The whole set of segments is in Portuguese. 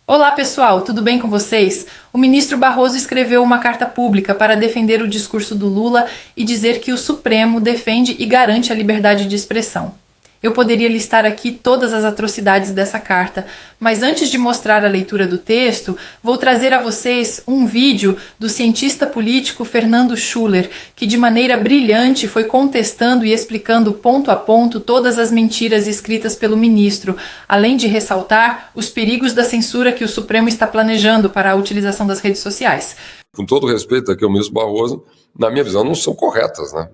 Olá pessoal, tudo bem com vocês? O ministro Barroso escreveu uma carta pública para defender o discurso do Lula e dizer que o Supremo defende e garante a liberdade de expressão. Eu poderia listar aqui todas as atrocidades dessa carta, mas antes de mostrar a leitura do texto, vou trazer a vocês um vídeo do cientista político Fernando Schuller, que de maneira brilhante foi contestando e explicando ponto a ponto todas as mentiras escritas pelo ministro, além de ressaltar os perigos da censura que o Supremo está planejando para a utilização das redes sociais. Com todo respeito aqui ao ministro Barroso, na minha visão não são corretas, né?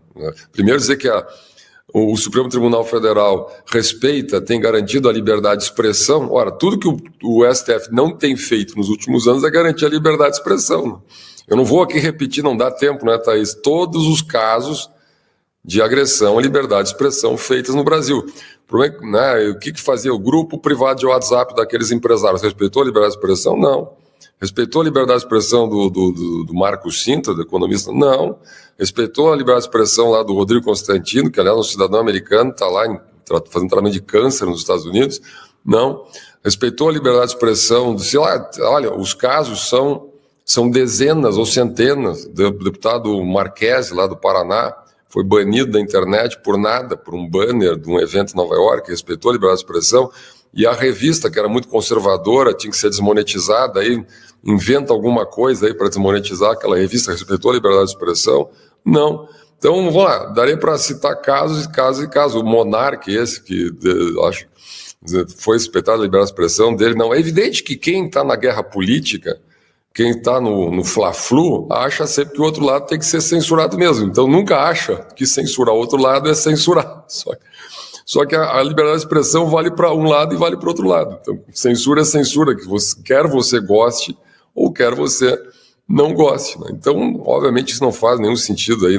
Primeiro dizer que o Supremo Tribunal Federal respeita, tem garantido a liberdade de expressão. Ora, tudo que o STF não tem feito nos últimos anos é garantir a liberdade de expressão, né? Eu não vou aqui repetir, não dá tempo, né, Thaís? Todos os casos de agressão à liberdade de expressão feitas no Brasil. O problema, né, o que fazia o grupo privado de WhatsApp daqueles empresários? Respeitou a liberdade de expressão? Não. Respeitou a liberdade de expressão do Marco Sintra, do economista? Não. Respeitou a liberdade de expressão lá do Rodrigo Constantino, que aliás é um cidadão americano, está lá fazendo tratamento de câncer nos Estados Unidos? Não. Respeitou a liberdade de expressão, sei lá, olha, os casos são dezenas ou centenas. O deputado Marquesi, lá do Paraná, foi banido da internet por nada, por um banner de um evento em Nova York, respeitou a liberdade de expressão. E a revista, que era muito conservadora, tinha que ser desmonetizada, aí inventa alguma coisa aí para desmonetizar aquela revista, respeitou a liberdade de expressão? Não. Então, vamos lá, darei para citar casos e casos e casos. O Monark, esse que acho foi respeitado a liberdade de expressão dele, não. É evidente que quem está na guerra política, quem está no Fla-Flu, acha sempre que o outro lado tem que ser censurado mesmo. Então, nunca acha que censurar o outro lado é censurar. Só que a liberdade de expressão vale para um lado e vale para o outro lado. Então, censura é censura, que quer você goste ou quer você não goste, né? Então, obviamente, isso não faz nenhum sentido aí,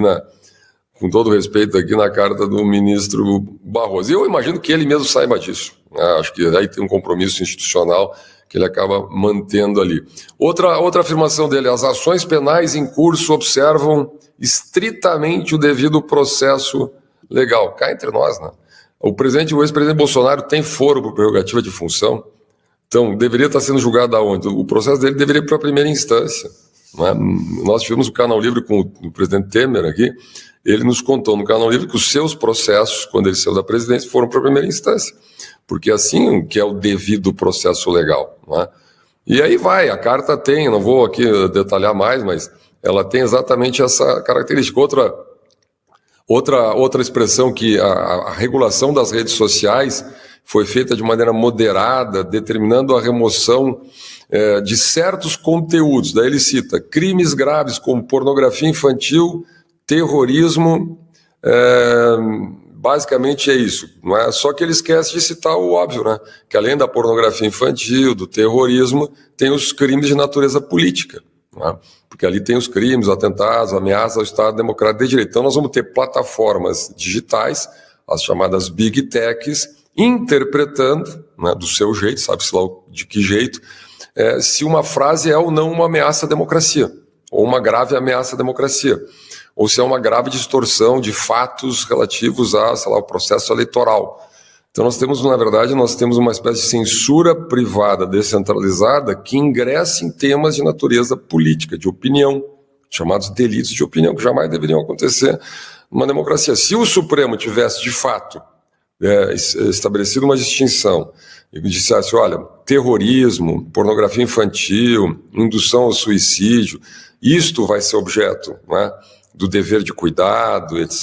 com todo respeito aqui na carta do ministro Barroso. E eu imagino que ele mesmo saiba disso, né? Acho que aí tem um compromisso institucional que ele acaba mantendo ali. Outra afirmação dele: as ações penais em curso observam estritamente o devido processo legal. Cá entre nós, né? O ex-presidente Bolsonaro tem foro por prerrogativa de função, então deveria estar sendo julgado aonde? O processo dele deveria ir para a primeira instância, né? Nós tivemos o Canal Livre com o presidente Temer aqui, ele nos contou no Canal Livre que os seus processos, quando ele saiu da presidência, foram para a primeira instância, porque assim que é o devido processo legal, né? E aí vai, a carta tem, não vou aqui detalhar mais, mas ela tem exatamente essa característica. Outra expressão, que a regulação das redes sociais foi feita de maneira moderada, determinando a remoção de certos conteúdos. Daí ele cita crimes graves como pornografia infantil, terrorismo, basicamente é isso, não é? Só que ele esquece de citar o óbvio, né? Que além da pornografia infantil, do terrorismo, tem os crimes de natureza política, não é? Porque ali tem os crimes, atentados, ameaças ao Estado Democrático de Direito. Então nós vamos ter plataformas digitais, as chamadas Big Techs, interpretando, né, do seu jeito, sabe-se lá de que jeito, se uma frase é ou não uma ameaça à democracia, ou uma grave ameaça à democracia, ou se é uma grave distorção de fatos relativos a, sei lá, o processo eleitoral. Então na verdade, nós temos uma espécie de censura privada descentralizada que ingressa em temas de natureza política, de opinião, chamados delitos de opinião, que jamais deveriam acontecer numa democracia. Se o Supremo tivesse, de fato, estabelecido uma distinção e dissesse, olha, terrorismo, pornografia infantil, indução ao suicídio, isto vai ser objeto, né, do dever de cuidado, etc.,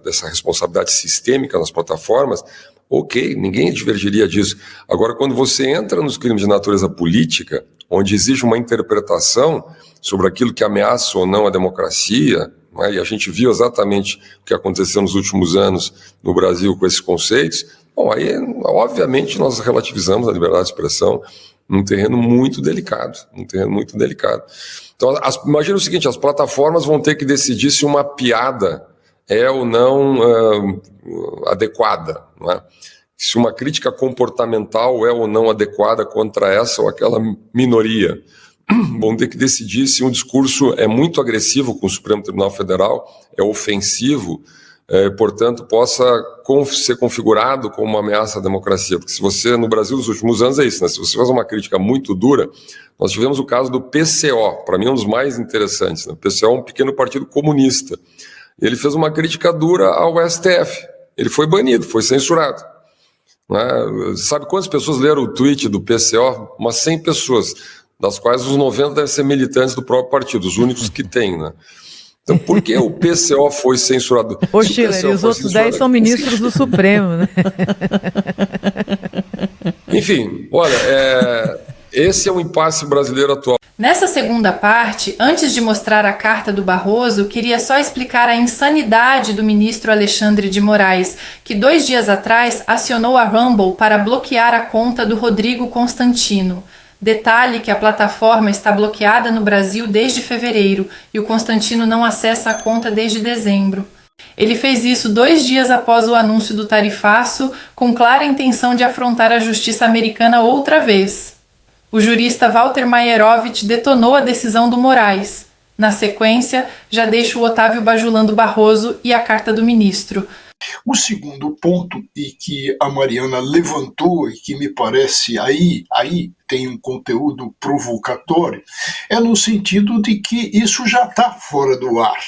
dessa responsabilidade sistêmica nas plataformas, ok, ninguém divergiria disso. Agora, quando você entra nos crimes de natureza política, onde existe uma interpretação sobre aquilo que ameaça ou não a democracia, né, e a gente viu exatamente o que aconteceu nos últimos anos no Brasil com esses conceitos, bom, aí, obviamente, nós relativizamos a liberdade de expressão num terreno muito delicado, Então, imagina o seguinte, as plataformas vão ter que decidir se uma piada é ou não adequada, não é? Se uma crítica comportamental é ou não adequada contra essa ou aquela minoria. Vão ter que decidir se um discurso é muito agressivo com o Supremo Tribunal Federal, é ofensivo, portanto, possa ser configurado como uma ameaça à democracia. Porque se você, no Brasil, nos últimos anos é isso, né? Se você faz uma crítica muito dura, nós tivemos o caso do PCO, para mim um dos mais interessantes, né? O PCO é um pequeno partido comunista. Ele fez uma crítica dura ao STF. Ele foi banido, foi censurado. Né? Sabe quantas pessoas leram o tweet do PCO? Umas 100 pessoas, das quais os 90 devem ser militantes do próprio partido, os únicos que tem, né? Então, por que o PCO foi censurado? Ô, Schiller, e os outros 10 são ministros do Supremo, né? Enfim, olha, esse é o impasse brasileiro atual. Nessa segunda parte, antes de mostrar a carta do Barroso, queria só explicar a insanidade do ministro Alexandre de Moraes, que 2 dias atrás acionou a Rumble para bloquear a conta do Rodrigo Constantino. Detalhe que a plataforma está bloqueada no Brasil desde fevereiro e o Constantino não acessa a conta desde dezembro. Ele fez isso 2 dias após o anúncio do tarifaço, com clara intenção de afrontar a justiça americana outra vez. O jurista Walter Maierovitch detonou a decisão do Moraes. Na sequência, já deixa o Otávio bajulando Barroso e a carta do ministro. O segundo ponto, e que a Mariana levantou e que me parece aí tem um conteúdo provocatório, é no sentido de que isso já está fora do ar.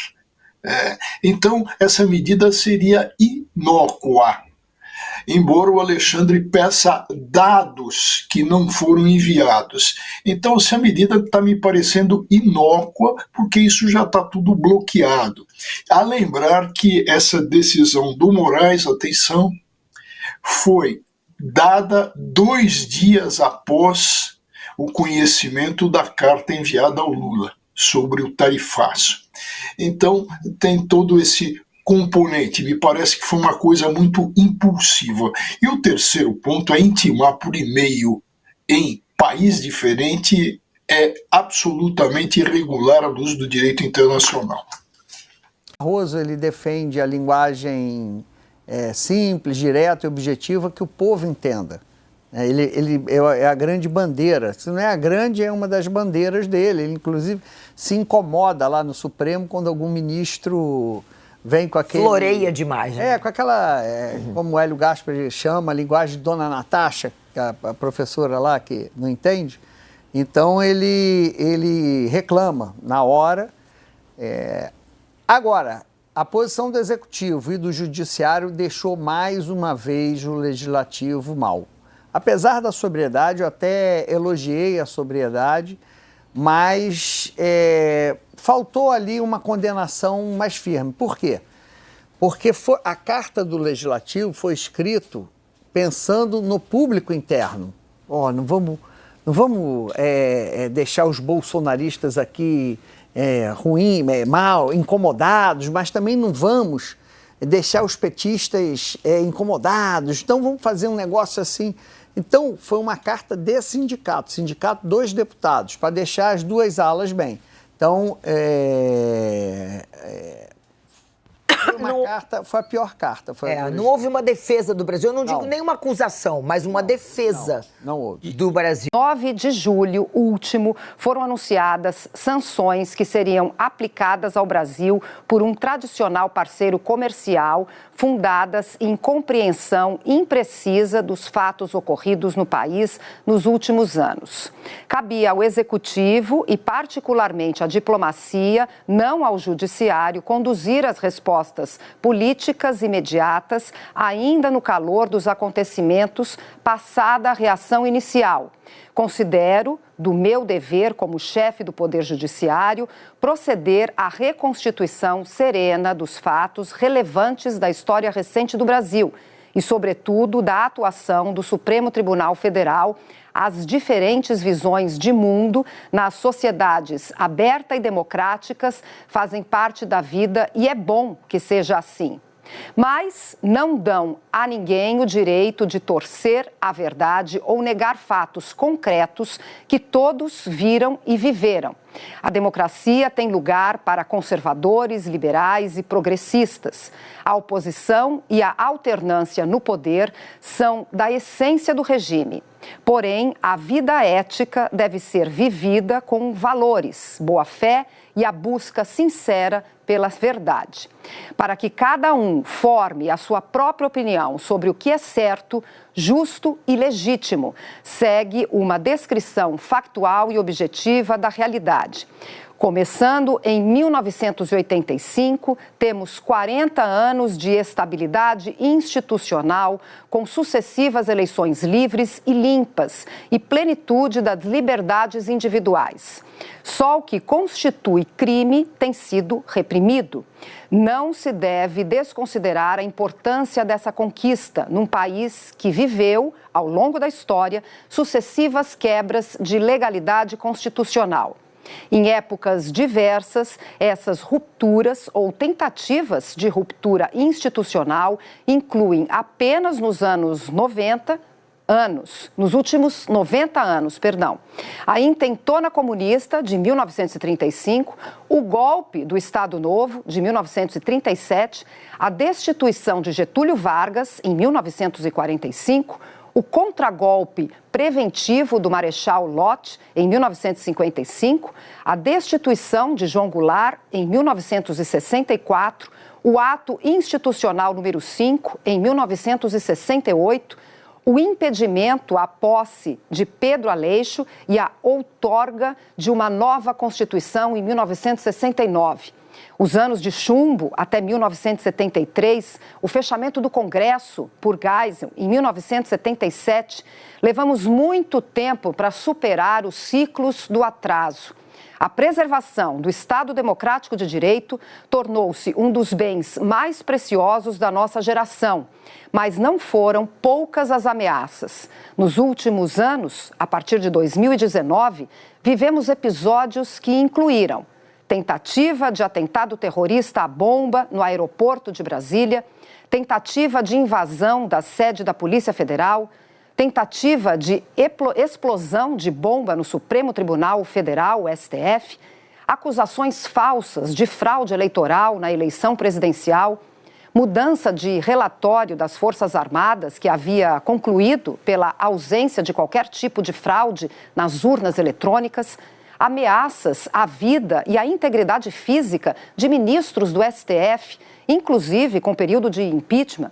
Então, essa medida seria inócua, embora o Alexandre peça dados que não foram enviados. Então, se a medida está me parecendo inócua, porque isso já está tudo bloqueado. A lembrar que essa decisão do Moraes, atenção, foi dada 2 dias após o conhecimento da carta enviada ao Lula sobre o tarifaço. Então, tem todo esse componente, me parece que foi uma coisa muito impulsiva. E o terceiro ponto é intimar por e-mail em país diferente é absolutamente irregular à luz do direito internacional. Barroso, ele defende a linguagem simples, direta e objetiva que o povo entenda. Ele é a grande bandeira. Se não é a grande, é uma das bandeiras dele. Ele, inclusive, se incomoda lá no Supremo quando algum ministro vem com aquele... Floreia demais, né? Com aquela, como o Hélio Gaspari chama, a linguagem de Dona Natasha, a professora lá que não entende. Então, ele reclama na hora. Agora, a posição do Executivo e do Judiciário deixou mais uma vez o Legislativo mal. Apesar da sobriedade, eu até elogiei a sobriedade, mas faltou ali uma condenação mais firme. Por quê? Porque a carta do Legislativo foi escrita pensando no público interno. Não vamos deixar os bolsonaristas aqui mal, incomodados, mas também não vamos deixar os petistas incomodados. Então vamos fazer um negócio assim. Então foi uma carta de sindicato 2 deputados, para deixar as 2 alas bem. Então foi a pior carta. Não houve uma defesa do Brasil. Eu não digo nenhuma acusação, mas uma defesa não houve. Do Brasil. 9 de julho último, foram anunciadas sanções que seriam aplicadas ao Brasil por um tradicional parceiro comercial, fundadas em compreensão imprecisa dos fatos ocorridos no país nos últimos anos. Cabia ao Executivo e, particularmente, à diplomacia, não ao Judiciário, conduzir as respostas políticas imediatas, ainda no calor dos acontecimentos, passada a reação inicial. Considero, do meu dever como chefe do Poder Judiciário, proceder à reconstituição serena dos fatos relevantes da história recente do Brasil e, sobretudo, da atuação do Supremo Tribunal Federal, as diferentes visões de mundo nas sociedades abertas e democráticas fazem parte da vida e é bom que seja assim. Mas não dão a ninguém o direito de torcer a verdade ou negar fatos concretos que todos viram e viveram. A democracia tem lugar para conservadores, liberais e progressistas. A oposição e a alternância no poder são da essência do regime. Porém, a vida ética deve ser vivida com valores, boa-fé e a busca sincera pela verdade. Para que cada um forme a sua própria opinião sobre o que é certo, justo e legítimo, segue uma descrição factual e objetiva da realidade. Começando em 1985, temos 40 anos de estabilidade institucional, com sucessivas eleições livres e limpas e plenitude das liberdades individuais. Só o que constitui crime tem sido reprimido. Não se deve desconsiderar a importância dessa conquista num país que viveu, ao longo da história, sucessivas quebras de legalidade constitucional. Em épocas diversas, essas rupturas ou tentativas de ruptura institucional incluem apenas nos últimos 90 anos, a intentona comunista de 1935, o golpe do Estado Novo de 1937, a destituição de Getúlio Vargas em 1945, o contragolpe preventivo do Marechal Lott, em 1955, a destituição de João Goulart, em 1964, o ato institucional número 5, em 1968, o impedimento à posse de Pedro Aleixo e a outorga de uma nova Constituição em 1969. Os anos de chumbo até 1973, o fechamento do Congresso por Geisel em 1977, levamos muito tempo para superar os ciclos do atraso. A preservação do Estado Democrático de Direito tornou-se um dos bens mais preciosos da nossa geração, mas não foram poucas as ameaças. Nos últimos anos, a partir de 2019, vivemos episódios que incluíram tentativa de atentado terrorista à bomba no aeroporto de Brasília, tentativa de invasão da sede da Polícia Federal, tentativa de explosão de bomba no Supremo Tribunal Federal, STF, acusações falsas de fraude eleitoral na eleição presidencial, mudança de relatório das Forças Armadas, que havia concluído pela ausência de qualquer tipo de fraude nas urnas eletrônicas, ameaças à vida e à integridade física de ministros do STF, inclusive com período de impeachment,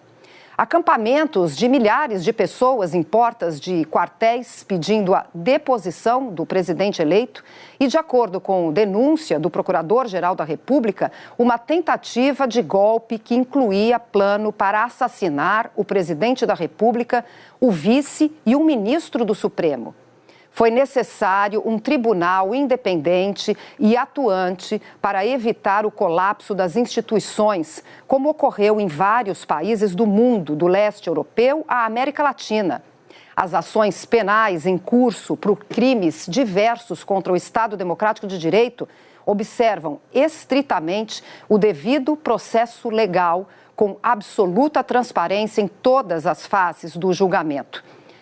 acampamentos de milhares de pessoas em portas de quartéis pedindo a deposição do presidente eleito e, de acordo com denúncia do Procurador-Geral da República, uma tentativa de golpe que incluía plano para assassinar o presidente da República, o vice e um ministro do Supremo. Foi necessário um tribunal independente e atuante para evitar o colapso das instituições, como ocorreu em vários países do mundo, do leste europeu à América Latina. As ações penais em curso por crimes diversos contra o Estado Democrático de Direito observam estritamente o devido processo legal, com absoluta transparência em todas as fases do julgamento.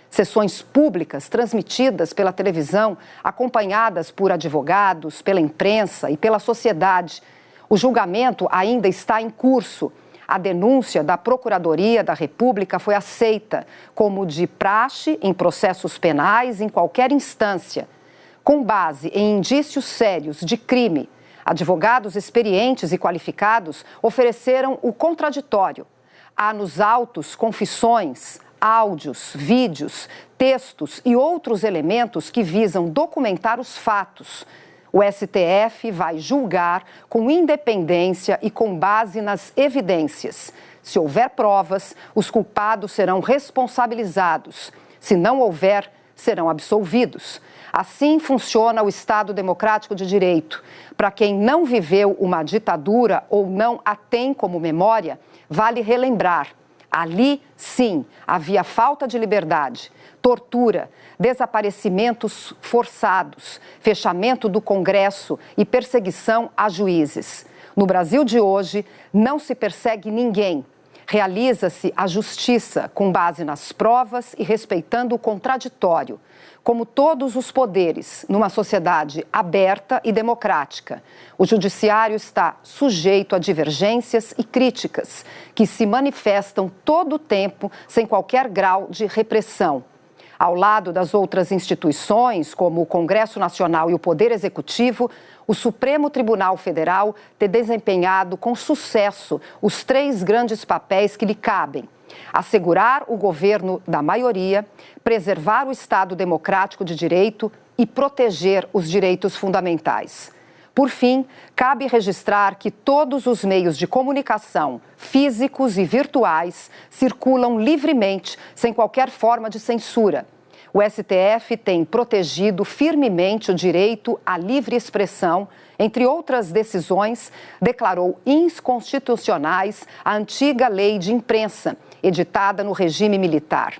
Sessões públicas transmitidas pela televisão, acompanhadas por advogados, pela imprensa e pela sociedade. O julgamento ainda está em curso. A denúncia da Procuradoria da República foi aceita como de praxe em processos penais em qualquer instância. Com base em indícios sérios de crime, advogados experientes e qualificados ofereceram o contraditório. Há nos autos confissões, áudios, vídeos, textos e outros elementos que visam documentar os fatos. O STF vai julgar com independência e com base nas evidências. Se houver provas, os culpados serão responsabilizados. Se não houver, serão absolvidos. Assim funciona o Estado Democrático de Direito. Para quem não viveu uma ditadura ou não a tem como memória, vale relembrar. Ali, sim, havia falta de liberdade, tortura, desaparecimentos forçados, fechamento do Congresso e perseguição a juízes. No Brasil de hoje, não se persegue ninguém. Realiza-se a justiça com base nas provas e respeitando o contraditório, como todos os poderes numa sociedade aberta e democrática. O judiciário está sujeito a divergências e críticas que se manifestam todo o tempo sem qualquer grau de repressão. Ao lado das outras instituições, como o Congresso Nacional e o Poder Executivo, o Supremo Tribunal Federal tem desempenhado com sucesso os 3 grandes papéis que lhe cabem: assegurar o governo da maioria, preservar o Estado democrático de direito e proteger os direitos fundamentais. Por fim, cabe registrar que todos os meios de comunicação, físicos e virtuais, circulam livremente, sem qualquer forma de censura. O STF tem protegido firmemente o direito à livre expressão. Entre outras decisões, declarou inconstitucionais a antiga lei de imprensa, editada no regime militar.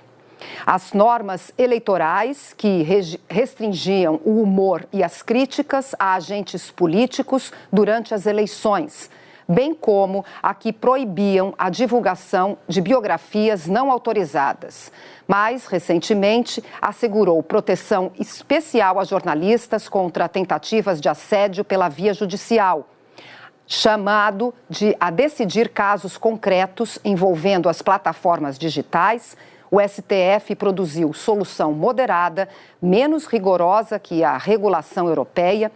As normas eleitorais que restringiam o humor e as críticas a agentes políticos durante as eleições, bem como a que proibiam a divulgação de biografias não autorizadas. Mais recentemente, assegurou proteção especial a jornalistas contra tentativas de assédio pela via judicial, chamado a decidir casos concretos envolvendo as plataformas digitais. O STF produziu solução moderada, menos rigorosa que a regulação europeia,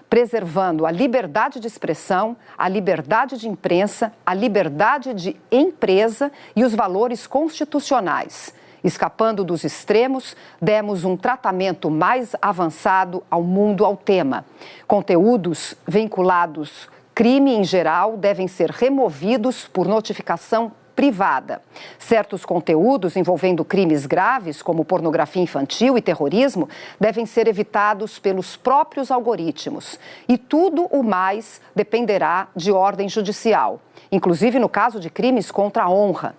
preservando a liberdade de expressão, a liberdade de imprensa, a liberdade de empresa e os valores constitucionais. Escapando dos extremos, demos um tratamento mais avançado ao mundo ao tema. Conteúdos vinculados crime em geral devem ser removidos por notificação privada. Certos conteúdos envolvendo crimes graves, como pornografia infantil e terrorismo, devem ser evitados pelos próprios algoritmos. E tudo o mais dependerá de ordem judicial, inclusive no caso de crimes contra a honra.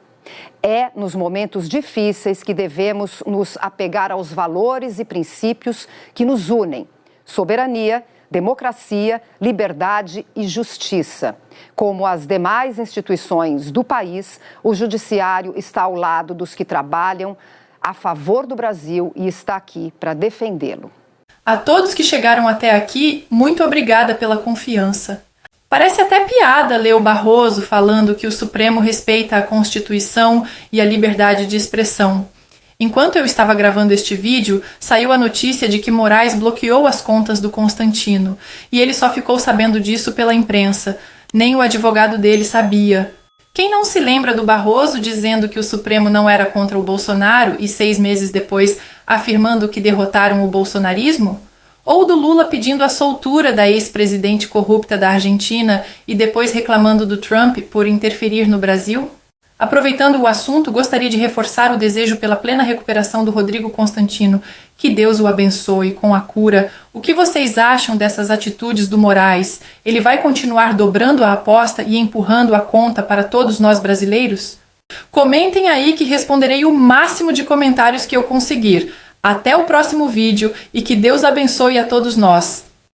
É nos momentos difíceis que devemos nos apegar aos valores e princípios que nos unem: soberania, democracia, liberdade e justiça. Como as demais instituições do país, o Judiciário está ao lado dos que trabalham a favor do Brasil e está aqui para defendê-lo. A todos que chegaram até aqui, muito obrigada pela confiança. Parece até piada ler o Barroso falando que o Supremo respeita a Constituição e a liberdade de expressão. Enquanto eu estava gravando este vídeo, saiu a notícia de que Moraes bloqueou as contas do Constantino, e ele só ficou sabendo disso pela imprensa. Nem o advogado dele sabia. Quem não se lembra do Barroso dizendo que o Supremo não era contra o Bolsonaro e 6 meses depois afirmando que derrotaram o bolsonarismo? Ou do Lula pedindo a soltura da ex-presidente corrupta da Argentina e depois reclamando do Trump por interferir no Brasil? Aproveitando o assunto, gostaria de reforçar o desejo pela plena recuperação do Rodrigo Constantino. Que Deus o abençoe com a cura. O que vocês acham dessas atitudes do Moraes? Ele vai continuar dobrando a aposta e empurrando a conta para todos nós brasileiros? Comentem aí que responderei o máximo de comentários que eu conseguir. Até o próximo vídeo e que Deus abençoe a todos nós.